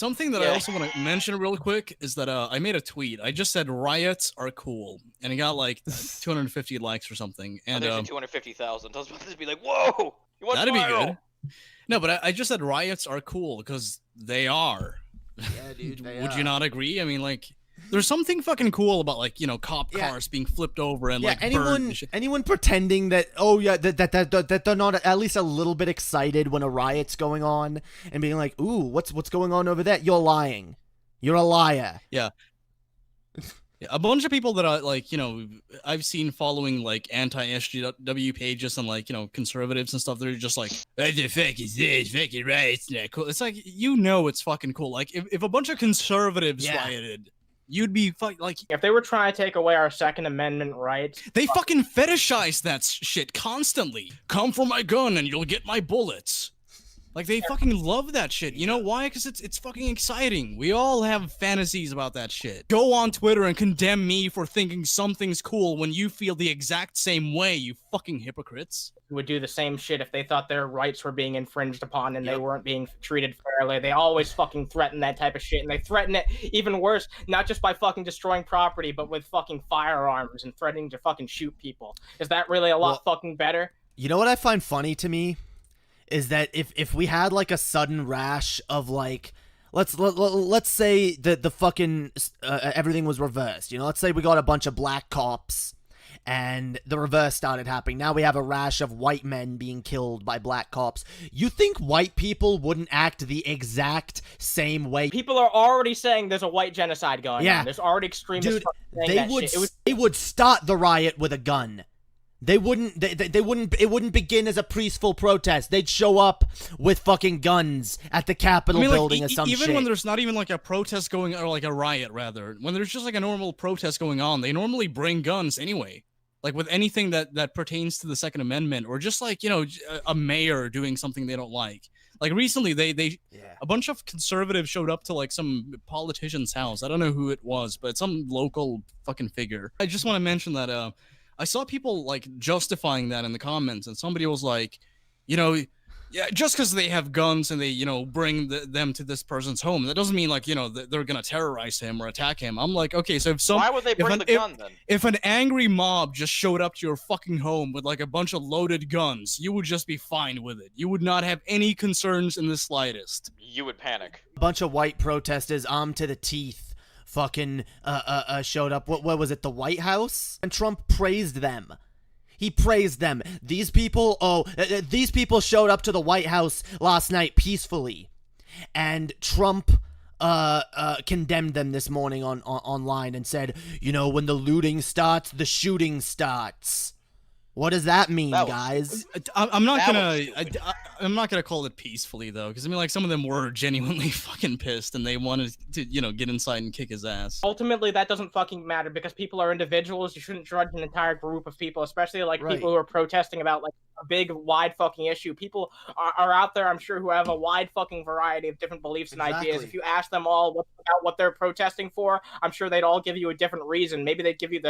Something that I also want to mention real quick is that I made a tweet. I just said riots are cool, and it got like 250 likes or something. And 250,000. I was about to be like, whoa, you went that'd viral. be good. No, but I just said riots are cool because they are. Yeah, dude. Would you not agree? I mean, like, there's something fucking cool about, like, you know, cop cars being flipped over and like anyone pretending that that they're not at least a little bit excited when a riot's going on and being like, ooh, what's going on over there? You're lying. You're a liar. Yeah. Yeah, a bunch of people that I like, you know, I've seen following like anti-SJW pages and like, you know, conservatives and stuff. They're just like, what the fuck is this? Fucking riots, not cool. It's like, you know, it's fucking cool. Like if a bunch of conservatives rioted, you'd be like, if they were trying to take away our Second Amendment rights, they fucking fetishize that shit constantly. Come for my gun and you'll get my bullets. Like, they fucking love that shit. You know why? Because it's fucking exciting. We all have fantasies about that shit. Go on Twitter and condemn me for thinking something's cool when you feel the exact same way, you fucking hypocrites. Would do the same shit if they thought their rights were being infringed upon and they weren't being treated fairly. They always fucking threaten that type of shit, and they threaten it even worse, not just by fucking destroying property, but with fucking firearms and threatening to fucking shoot people. Is that really a lot fucking better? You know what I find funny to me? Is that if we had like a sudden rash of like, let's say that the fucking everything was reversed, you know, let's say we got a bunch of black cops and the reverse started happening. Now we have a rash of white men being killed by black cops. You think white people wouldn't act the exact same way? People are already saying there's a white genocide going on. There's already extremists saying that shit. They would start the riot with a gun. They wouldn't. It wouldn't begin as a peaceful protest. They'd show up with fucking guns at the Capitol building or some shit. Even when there's not even like a protest going, or like a riot rather, when there's just like a normal protest going on, they normally bring guns anyway. Like with anything that pertains to the Second Amendment, or just like, you know, a mayor doing something they don't like. Like recently, a bunch of conservatives showed up to like some politician's house. I don't know who it was, but some local fucking figure. I just want to mention that. I saw people like justifying that in the comments, and somebody was like, you know, yeah, just because they have guns and they, you know, bring them to this person's home, that doesn't mean like, you know, they're gonna terrorize him or attack him. I'm like, okay, so why would they bring the gun then? If an angry mob just showed up to your fucking home with like a bunch of loaded guns, you would just be fine with it. You would not have any concerns in the slightest. You would panic. A bunch of white protesters armed to the teeth fucking showed up. What was it, the White House? And Trump praised them. He praised them. These people showed up to the White House last night peacefully, and Trump condemned them this morning online and said, you know, when the looting starts, the shooting starts. What does that mean, guys? I'm not gonna call it peacefully though, because I mean, like, some of them were genuinely fucking pissed and they wanted to, you know, get inside and kick his ass. Ultimately, that doesn't fucking matter because people are individuals. You shouldn't judge an entire group of people, especially like people who are protesting about like a big, wide fucking issue. People are out there, I'm sure, who have a wide fucking variety of different beliefs and ideas. If you ask them all what they're protesting for, I'm sure they'd all give you a different reason. Maybe they'd give you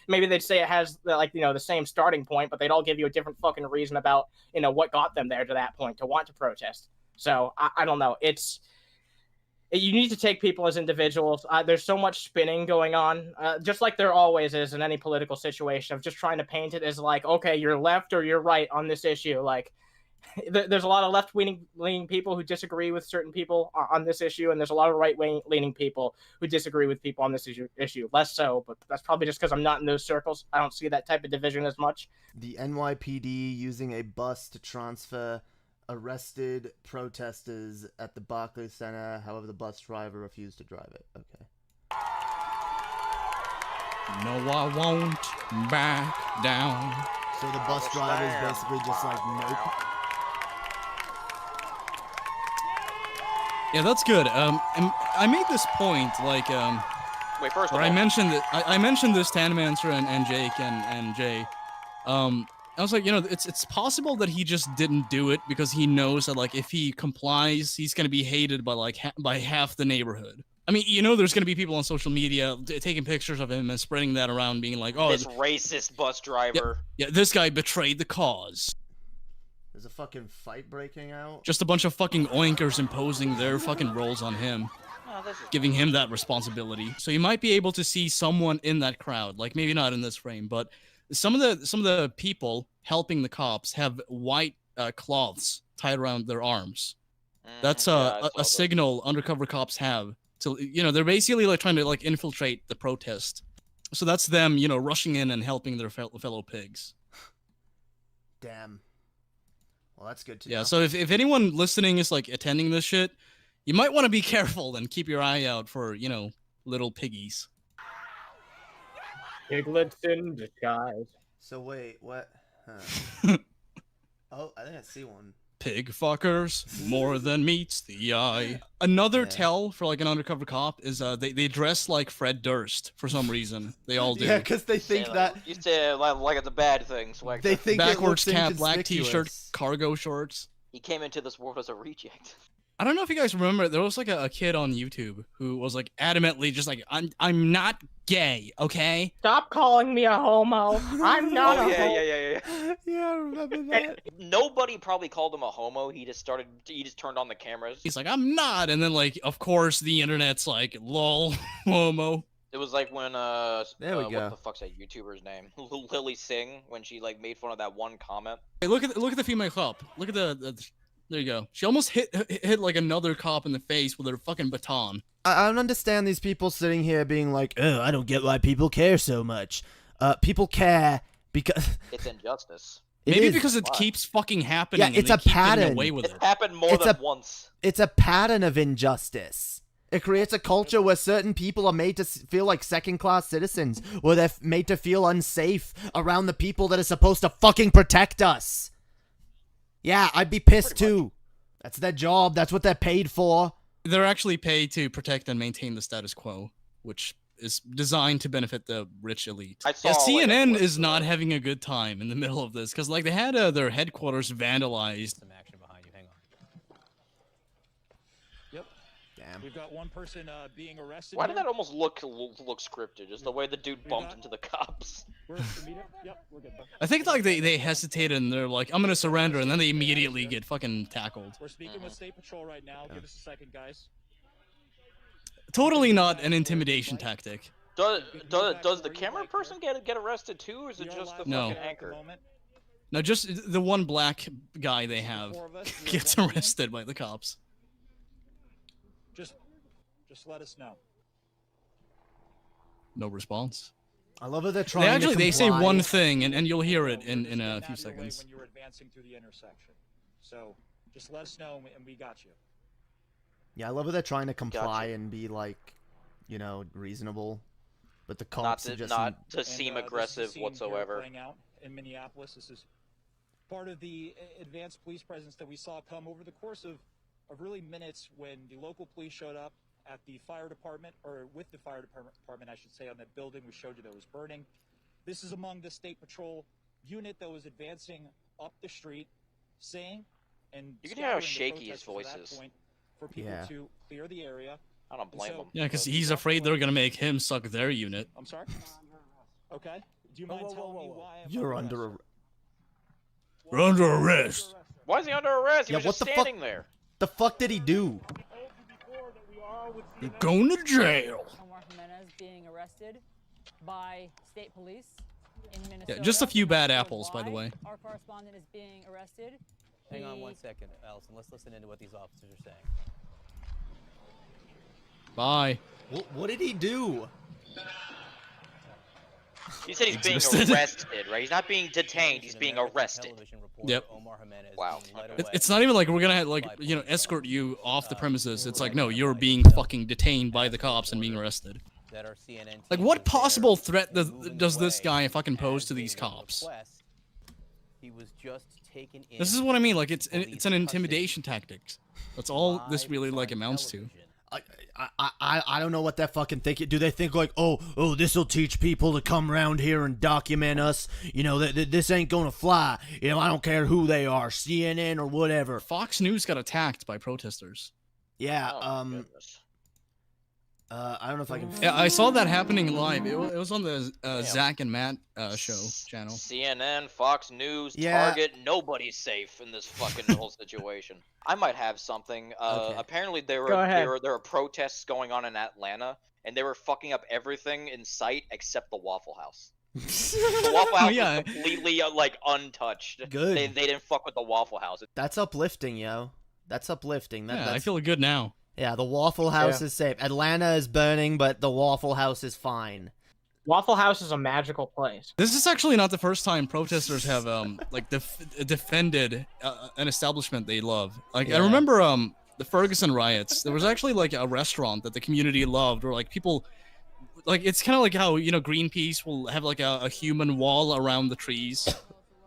maybe they'd say it has like, you know, the same starting point, but they'd all give you a different fucking reason about, you know, what got them there to that point to want to protest. So I don't know. You need to take people as individuals. There's so much spinning going on, just like there always is in any political situation, of just trying to paint it as like, okay, you're left or you're right on this issue. Like, there's a lot of left-leaning people who disagree with certain people on this issue, and there's a lot of right-leaning people who disagree with people on this issue. Less so, but that's probably just because I'm not in those circles. I don't see that type of division as much. The NYPD using a bus to transfer arrested protesters at the Barclays Center. However, the bus driver refused to drive it. Okay. No, I won't back down. So the bus driver is basically just like, nope. Yeah, that's good. And I made this point, like, wait, first where I mentioned that I mentioned this to Animancer and Jake and Jay. I was like, you know, it's possible that he just didn't do it because he knows that, like, if he complies, he's gonna be hated by like by half the neighborhood. I mean, you know, there's gonna be people on social media taking pictures of him and spreading that around, being like, "Oh, this racist bus driver." Yeah, this guy betrayed the cause. There's a fucking fight breaking out. Just a bunch of fucking oinkers imposing their fucking roles on him, giving him that responsibility. So you might be able to see someone in that crowd, like maybe not in this frame, but some of the people helping the cops have white cloths tied around their arms. That's a signal undercover cops have to, you know, they're basically like trying to like infiltrate the protest. So that's them, you know, rushing in and helping their fellow pigs. Damn. Well, that's good to know. Yeah, so if anyone listening is like attending this shit, you might want to be careful and keep your eye out for, you know, little piggies. Piglets in disguise. So wait, what? Huh. Oh, I think I see one. Pig fuckers, more than meets the eye. Another tell for like an undercover cop is they dress like Fred Durst for some reason. They all do. Yeah, because they think that you say like it's a bad thing. SWEGTA. they think backwards it looks cap, black t-shirt, inconspicuous. cargo shorts. He came into this world as a reject. I don't know if you guys remember, there was like a kid on YouTube who was like adamantly just like, I'm not gay, okay? Stop calling me a homo. I'm not a homo. Yeah. Yeah, I remember that. Nobody probably called him a homo. He just turned on the cameras. He's like, I'm not, and then like, of course, the internet's like, lol, homo. It was like when There we go. what the fuck's that YouTuber's name? Lily Singh, when she like made fun of that one comment. Hey, look at the female cop. Look at the there you go. She almost hit like another cop in the face with her fucking baton. I don't understand these people sitting here being like, oh, I don't get why people care so much. People care because It's injustice. Maybe because it keeps fucking happening. Yeah, and it's they a keep getting pattern. away with It's it. happened more than once. It's a pattern of injustice. It creates a culture where certain people are made to feel like second-class citizens, where they're made to feel unsafe around the people that are supposed to fucking protect us. Yeah, I'd be pissed too. That's their job. That's what they're paid for. They're actually paid to protect and maintain the status quo, which is designed to benefit the rich elite. I saw, Yeah, like, a CNN clip is of not it. having a good time in the middle of this, because like they had their headquarters vandalized. Some action behind you. Hang on. Yep. Damn. We've got one person being arrested. Why did here. that almost look scripted? Just the way the dude bumped into the cops. We're at the meetup. Yep, we're good. I think like they hesitated and they're like, I'm gonna surrender, and then they immediately get fucking tackled. We're speaking with State Patrol right now. Give us a second, guys. Totally not an intimidation tactic. Does the camera person get arrested too, or is it just the No. fucking anchor? No, just the one black guy they have gets arrested by the cops. Just let us know. No response. I love that they're trying They to say comply. one thing, and you'll hear it in a few Just get out of your way seconds. When you're advancing through the intersection, so just let us know and we got you. Yeah, I love that they're trying to comply Gotcha. and be like, you know, reasonable. But the Not cops to are just not to And, seem this is a aggressive scene here whatsoever. playing out in Minneapolis. This is part of the advanced police presence that we saw come over the course of really minutes when the local police showed up at the fire department, or with the fire department, I should say, on that building we showed you that was burning. This is among the State Patrol unit that was advancing up the street, saying and You can hear how scattering the shaky his protesters at voice that is. point for people Yeah. to clear the area. I don't blame him. Yeah, because he's afraid they're gonna make him suck their unit. I'm sorry? Okay. Do you mind telling me why I'm You're under arrest? We're under arrest. Why is he under arrest? He Yeah, was what just the fuck? standing there. The fuck did he do? You're going to jail. Omar Jimenez being arrested by state police in Minnesota. just a few bad Not sure apples, by the why way. Our correspondent is being arrested. Hang on He- 1 second, Allison. Let's listen into what these officers are saying. Bye. What did he do? He said he's being Existed. arrested, right? He's not being detained. He's being arrested. Yep. Omar Jimenez Wow. being led It's, away it's not even like we're gonna like escort you off the premises. It's like no, you're being fucking detained by the cops and being arrested. that our CNN Like team what was there possible threat moving does this away guy fucking pose as to these being a cops? request. He was just taken in. This is what I mean. Like it's an police intimidation tactic. That's all this live really like on amounts to. television. I don't know what they're fucking thinking. Do they think like, oh, this will teach people to come around here and document us? You know, this ain't gonna fly. You know, I don't care who they are, CNN or whatever. Fox News got attacked by protesters. Yeah, Oh, my goodness. I don't know if I can. Yeah, I saw that happening live. It was on the Zach and Matt show channel. CNN, Fox News, Yeah. Target, nobody's safe in this fucking whole situation. I might have something. Okay. Apparently there Go ahead. were protests going on in Atlanta, and they were fucking up everything in sight except the Waffle House. The Waffle House yeah. was completely like untouched. Good. They didn't fuck with the Waffle House. That's uplifting, yo. That's uplifting. Yeah, I That's... feel good now. Yeah, the Waffle House Yeah. is safe. Atlanta is burning, but the Waffle House is fine. Waffle House is a magical place. This is actually not the first time protesters have like defended an establishment they love. Like Yeah. I remember the Ferguson riots. There was actually like a restaurant that the community loved, or like people like it's kind of like how Greenpeace will have like a human wall around the trees.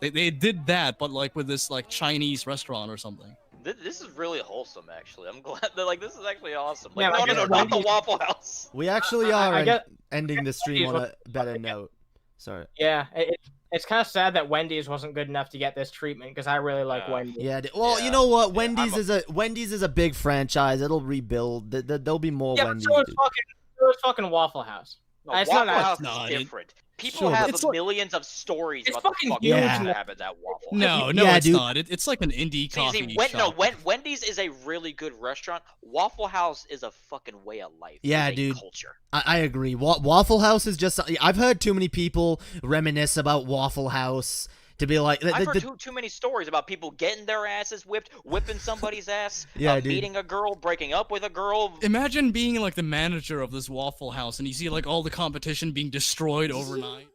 They did that, but like with this like Chinese restaurant or something. This is really wholesome, actually. I'm glad that like this is actually awesome. Yeah, Like, I no, guess not the Wendy's- Waffle House. We actually I are get- ending the stream on Wendy's a better note. Sorry. Yeah, it's kind of sad that Wendy's wasn't good enough to get this treatment because I really like Wendy's. Yeah. Well, Yeah. you know what? Yeah, Wendy's is a big franchise. It'll rebuild. There'll be more Yeah, but Wendy's. so is dude. fucking Waffle House. No, It's Waffle not- House no, is it- different. People Sure, have it's like- millions of stories It's about the fucking fucking huge. shit that Yeah. happens at Waffle House. No, no, Yeah, it's dude. not. It's like an indie coffee shop. Wendy's is a really good restaurant. Waffle House is a fucking way of life. Yeah, It's a dude. Culture. I agree. Waffle House is just. I've heard too many people reminisce about Waffle House to be like. I've heard too many stories about people getting their asses whipped, whipping somebody's ass, Yeah, dude. meeting a girl, breaking up with a girl. Imagine being like the manager of this Waffle House and you see like all the competition being destroyed overnight.